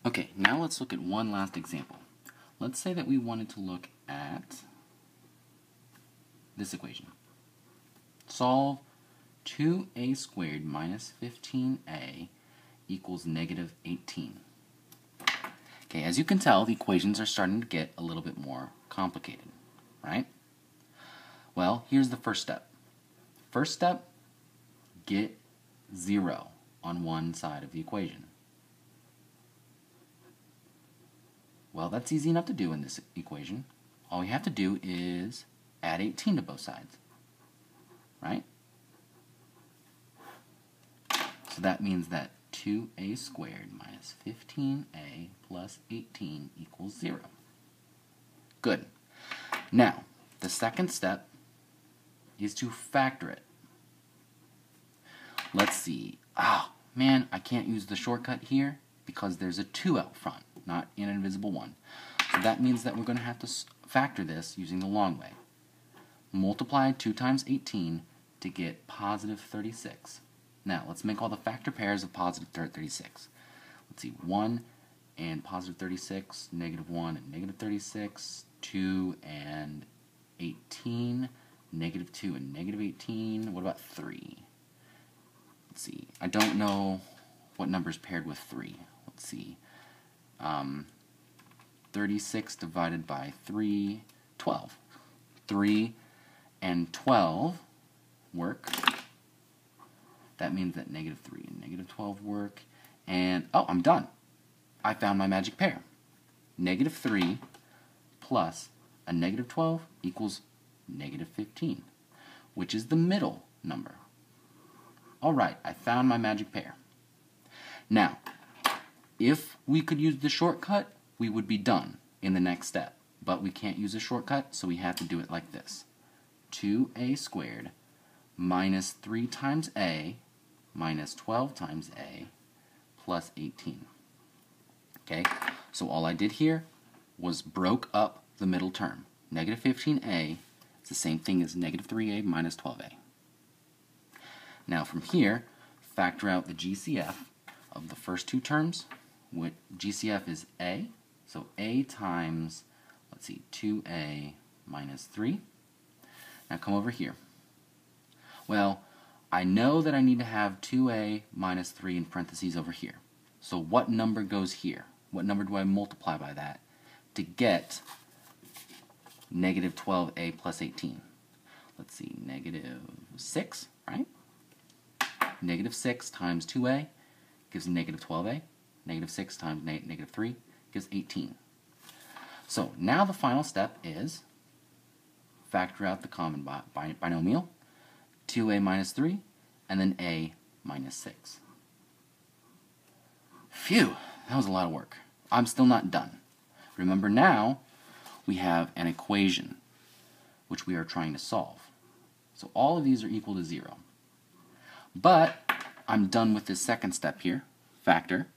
Okay, now let's look at one last example. Let's say that we wanted to look at this equation. Solve 2a squared minus 15a equals negative 18. Okay, as you can tell, the equations are starting to get a little bit more complicated, right? Well, here's the first step. First step, get 0 on one side of the equation. Well, that's easy enough to do in this equation. All we have to do is add 18 to both sides, right? So that means that 2a squared minus 15a plus 18 equals 0. Good. Now, the second step is to factor it. Let's see. Oh, man, I can't use the shortcut here because there's a 2 out front, not an invisible 1. So that means that we're going to have to factor this using the long way. Multiply 2 times 18 to get positive 36. Now, let's make all the factor pairs of positive 36. Let's see, 1 and positive 36, negative 1 and negative 36, 2 and 18, negative 2 and negative 18. What about 3? Let's see, I don't know what number is paired with 3. Let's see, 36 divided by 3, 12. 3 and 12 work. That means that negative 3 and negative 12 work. And, oh, I'm done. I found my magic pair. Negative 3 plus a negative 12 equals negative 15, which is the middle number. All right, I found my magic pair. Now, if we could use the shortcut, we would be done in the next step. But we can't use a shortcut, so we have to do it like this. 2a squared minus 3 times a minus 12 times a plus 18. Okay, so all I did here was broke up the middle term. Negative 15a is the same thing as negative 3a minus 12a. Now from here, factor out the GCF of the first two terms. GCF is a, so a times, let's see, 2a minus 3. Now come over here. Well, I know that I need to have 2a minus 3 in parentheses over here. So what number goes here? What number do I multiply by that to get negative 12a plus 18? Let's see, negative 6, right? Negative 6 times 2a gives negative 12a. Negative 6 times negative 3 gives 18. So now the final step is factor out the common binomial, 2a minus 3, and then a minus 6. Phew, that was a lot of work. I'm still not done. Remember now, we have an equation which we are trying to solve. So all of these are equal to 0. But I'm done with this second step here, factor.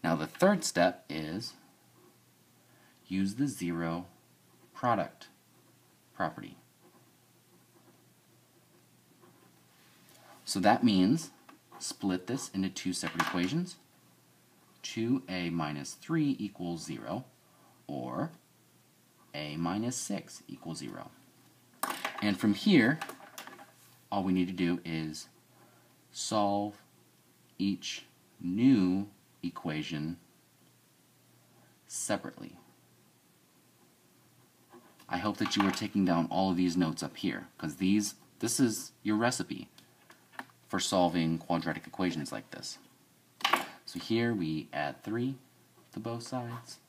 Now the third step is use the zero product property. So that means split this into two separate equations. 2a minus 3 equals 0, or a minus 6 equals 0. And from here, all we need to do is solve each new equation separately. I hope that you are taking down all of these notes up here, because this is your recipe for solving quadratic equations like this. So here we add 3 to both sides.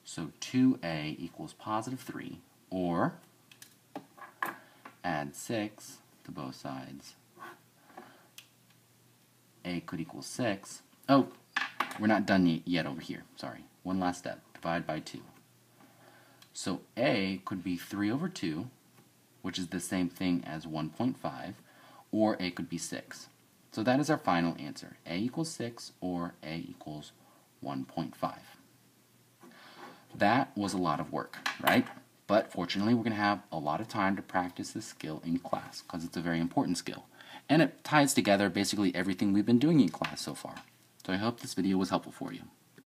So 2a equals positive 3, or add 6 to both sides. A could equal 6. Oh, we're not done yet over here. Sorry. One last step. Divide by 2. So a could be 3 over 2, which is the same thing as 1.5, or a could be 6. So that is our final answer. A equals 6 or a equals 1.5. That was a lot of work, right? But fortunately, we're going to have a lot of time to practice this skill in class because it's a very important skill. And it ties together basically everything we've been doing in class so far. So I hope this video was helpful for you.